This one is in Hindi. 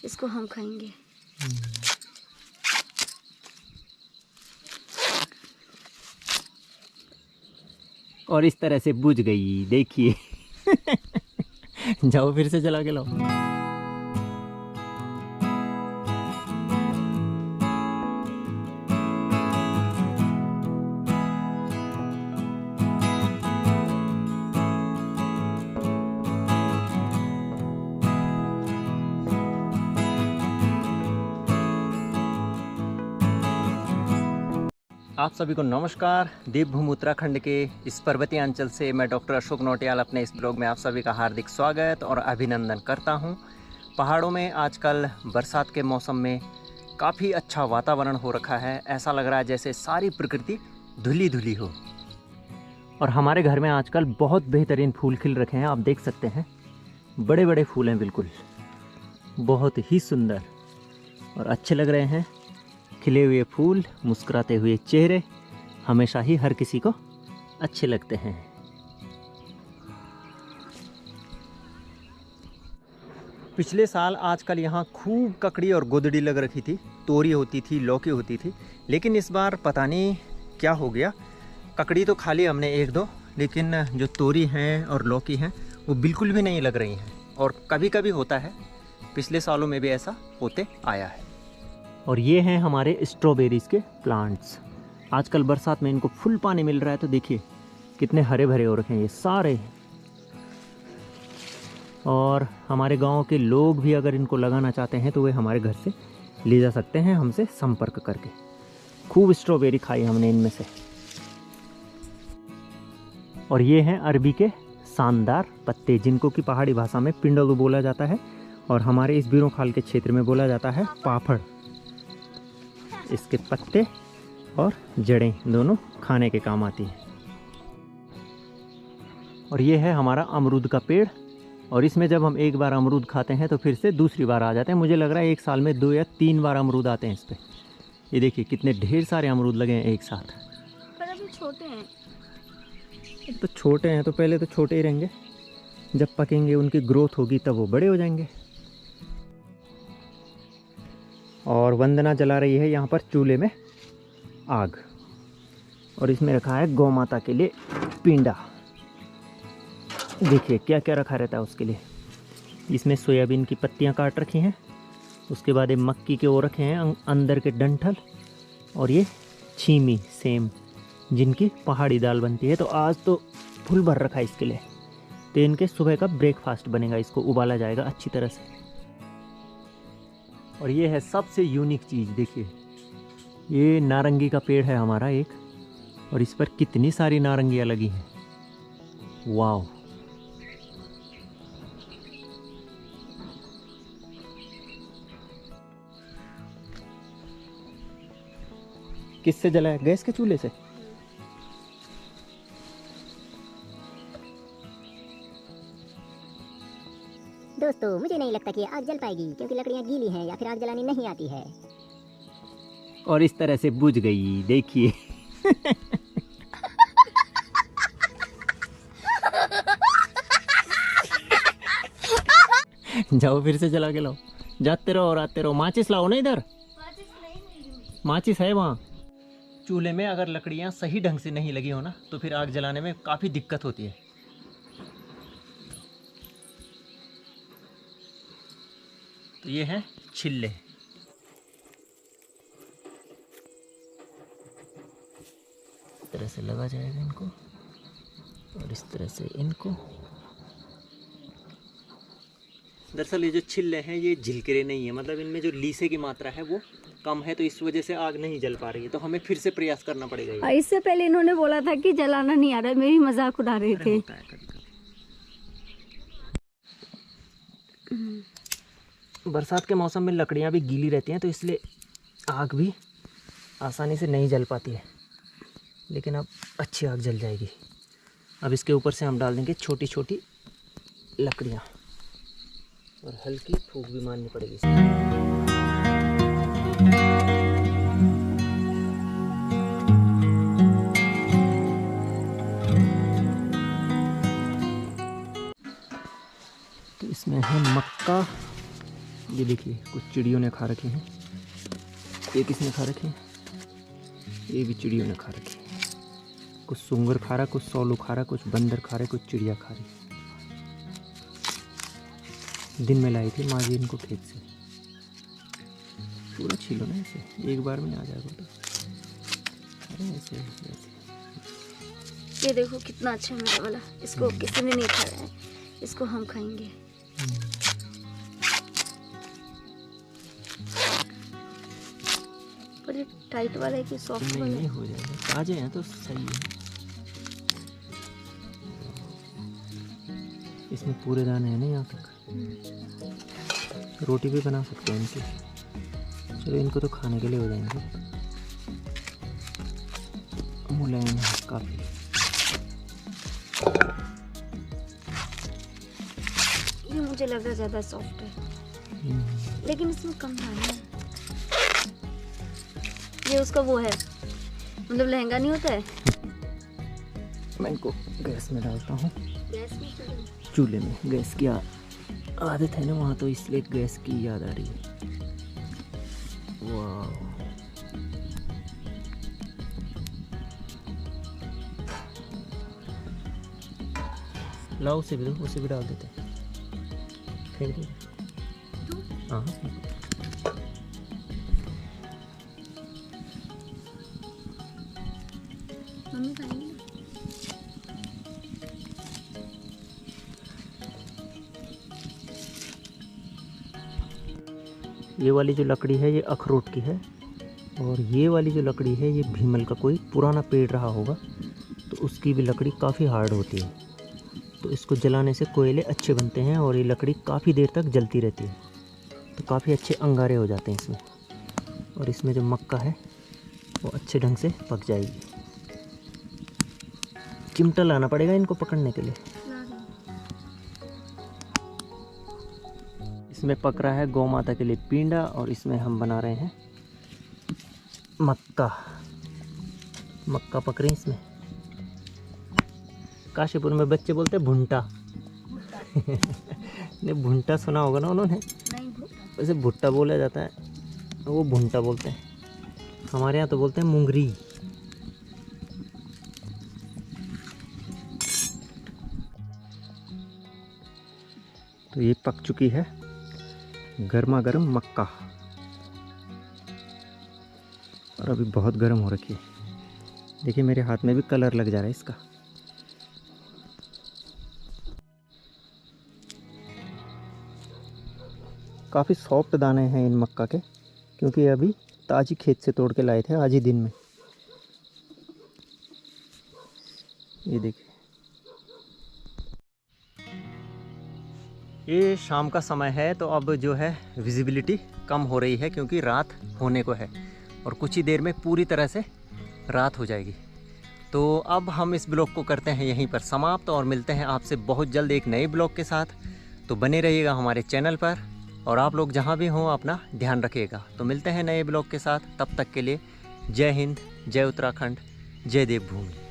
इसको हम खाएंगे। और इस तरह से बुझ गई, देखिए। जाओ फिर से जला के लाओ। आप सभी को नमस्कार। देवभूमि उत्तराखंड के इस पर्वतीय अंचल से मैं डॉक्टर अशोक नौटियाल अपने इस ब्लॉग में आप सभी का हार्दिक स्वागत और अभिनंदन करता हूं। पहाड़ों में आजकल बरसात के मौसम में काफ़ी अच्छा वातावरण हो रखा है। ऐसा लग रहा है जैसे सारी प्रकृति धुली धुली हो। और हमारे घर में आजकल बहुत बेहतरीन फूल खिल रखे हैं, आप देख सकते हैं। बड़े बड़े फूल हैं, बिल्कुल बहुत ही सुंदर और अच्छे लग रहे हैं। खिले हुए फूल, मुस्कुराते हुए चेहरे हमेशा ही हर किसी को अच्छे लगते हैं। पिछले साल आजकल यहाँ खूब ककड़ी और गोदड़ी लग रखी थी, तोरी होती थी, लौकी होती थी। लेकिन इस बार पता नहीं क्या हो गया, ककड़ी तो खा ली हमने एक दो, लेकिन जो तोरी हैं और लौकी हैं वो बिल्कुल भी नहीं लग रही हैं। और कभी कभी होता है, पिछले सालों में भी ऐसा होते आया है। और ये हैं हमारे स्ट्रॉबेरीज़ के प्लांट्स। आजकल बरसात में इनको फुल पानी मिल रहा है, तो देखिए कितने हरे भरे हो रखे हैं ये सारे। और हमारे गांव के लोग भी अगर इनको लगाना चाहते हैं तो वे हमारे घर से ले जा सकते हैं हमसे संपर्क करके। खूब स्ट्रॉबेरी खाई हमने इनमें से। और ये हैं अरबी के शानदार पत्ते, जिनको कि पहाड़ी भाषा में पिंडोलू बोला जाता है और हमारे इस बीरोखाल के क्षेत्र में बोला जाता है पापड़। इसके पत्ते और जड़ें दोनों खाने के काम आती हैं। और ये है हमारा अमरूद का पेड़, और इसमें जब हम एक बार अमरूद खाते हैं तो फिर से दूसरी बार आ जाते हैं। मुझे लग रहा है एक साल में 2 या 3 बार अमरूद आते हैं इस पे। ये देखिए कितने ढेर सारे अमरूद लगे हैं एक साथ। पर अभी छोटे हैं। तो छोटे हैं तो पहले तो छोटे ही रहेंगे, जब पकेंगे उनकी ग्रोथ होगी तब वो बड़े हो जाएंगे। और वंदना जला रही है यहाँ पर चूल्हे में आग, और इसमें रखा है गौ माता के लिए पिंडा। देखिए क्या क्या रखा रहता है उसके लिए। इसमें सोयाबीन की पत्तियाँ काट रखी हैं, उसके बाद ये मक्की के वो रखे हैं अंदर के डंठल, और ये छीमी सेम जिनकी पहाड़ी दाल बनती है। तो आज तो फुल भर रखा है इसके लिए। तो इनके सुबह का ब्रेकफास्ट बनेगा, इसको उबाला जाएगा अच्छी तरह से। और ये है सबसे यूनिक चीज़, देखिए ये नारंगी का पेड़ है हमारा एक, और इस पर कितनी सारी नारंगियाँ लगी हैं। वाव। किससे जला है? गैस के चूल्हे से। दोस्तों, मुझे नहीं लगता कि आग जल पाएगी, क्योंकि लकड़ियाँ गीली हैं या फिर आग जलानी नहीं आती है। और इस तरह से बुझ गई, देखिए। जाओ फिर से जला के लाओ। जाते रहो और आते रहो। माचिस लाओ ना इधर। माचिस है वहाँ। चूल्हे में अगर लकड़ियाँ सही ढंग से नहीं लगी हो ना, तो फिर आग जलाने में काफ़ी दिक्कत होती है। तो ये हैं छिल्ले। इस तरह से लगा जाएगा इनको, और इस तरह से इनको। दरअसल ये जो छिल्ले हैं ये झिलकरे नहीं है, मतलब इनमें जो लीसे की मात्रा है वो कम है, तो इस वजह से आग नहीं जल पा रही है। तो हमें फिर से प्रयास करना पड़ेगा। इससे पहले इन्होंने बोला था कि जलाना नहीं आ रहा है, मेरी मजाक उड़ा रहे थे। बरसात के मौसम में लकड़ियाँ भी गीली रहती हैं, तो इसलिए आग भी आसानी से नहीं जल पाती है। लेकिन अब अच्छी आग जल जाएगी। अब इसके ऊपर से हम डाल देंगे छोटी छोटी लकड़ियाँ, और हल्की फूंक भी मारनी पड़ेगी। तो इसमें है मक्का ये देखिए कुछ चिड़ियों ने खा रखे हैं। ये किसने खा रखे हैं? ये भी चिड़ियों ने खा रखे हैं। कुछ सूंगर खा रहा, कुछ सौलू खा रहा, कुछ बंदर खा रहे, कुछ चिड़िया खा रही। दिन में लाई थी माँ जी इनको खेत से। पूरा छीलो ना ऐसे, एक बार में आ जाएगा तो। अरे ऐसे ये देखो कितना अच्छा है मेरा वाला। इसको किसी ने नहीं खाया है, इसको हम खाएंगे। पर ये टाइट वाला है कि सॉफ्ट वाला नहीं है? हो जाएगा, ताजे हैं तो सही है। इसमें पूरे दाने हैं ना यहाँ तक। रोटी भी बना सकते हैं इनकी। चलो इनको तो खाने के लिए हो जाएंगे। मुलायम है काफ़ी। ये मुझे लग रहा ज़्यादा सॉफ्ट है, लेकिन इसमें कम दाने हैं। ये उसका वो है, मतलब लहंगा नहीं होता है। मैं इनको गैस में डालता हूँ। गैस में चूल्हे में गैस की आदत है ना वहाँ, तो इसलिए गैस की याद आ रही है। वाह, लाओ उसे भी दो, उसे भी डाल देते हैं। फेंक दो। हाँ मम्मी खाएंगी ना? ये वाली जो लकड़ी है ये अखरोट की है, और ये वाली जो लकड़ी है ये भीमल का कोई पुराना पेड़ रहा होगा, तो उसकी भी लकड़ी काफ़ी हार्ड होती है। तो इसको जलाने से कोयले अच्छे बनते हैं और ये लकड़ी काफ़ी देर तक जलती रहती है, तो काफ़ी अच्छे अंगारे हो जाते हैं इसमें। और इसमें जो मक्का है वो अच्छे ढंग से पक जाएगी। चिमटा लाना पड़ेगा इनको पकड़ने के लिए। इसमें पक रहा है गौ माता के लिए पींडा, और इसमें हम बना रहे हैं मक्का। मक्का पक रहे हैं इसमें। काशीपुर में बच्चे बोलते हैं भुंटा। ने भुंटा सुना होगा ना उन्होंने। वैसे भुट्टा बोला जाता है, वो भुंटा बोलते हैं। हमारे यहाँ तो बोलते हैं मुंगरी। तो ये पक चुकी है गर्मा गर्म मक्का, और अभी बहुत गर्म हो रखी है। देखिए मेरे हाथ में भी कलर लग जा रहा है इसका। काफ़ी सॉफ्ट दाने हैं इन मक्का के, क्योंकि ये अभी ताज़ी खेत से तोड़ के लाए थे आज ही दिन में। ये देखिए, ये शाम का समय है, तो अब जो है विजिबिलिटी कम हो रही है, क्योंकि रात होने को है और कुछ ही देर में पूरी तरह से रात हो जाएगी। तो अब हम इस ब्लॉग को करते हैं यहीं पर समाप्त, और मिलते हैं आपसे बहुत जल्द एक नए ब्लॉग के साथ। तो बने रहिएगा हमारे चैनल पर, और आप लोग जहां भी हों अपना ध्यान रखिएगा। तो मिलते हैं नए ब्लॉग के साथ, तब तक के लिए जय हिंद, जय उत्तराखंड, जय देवभूमि।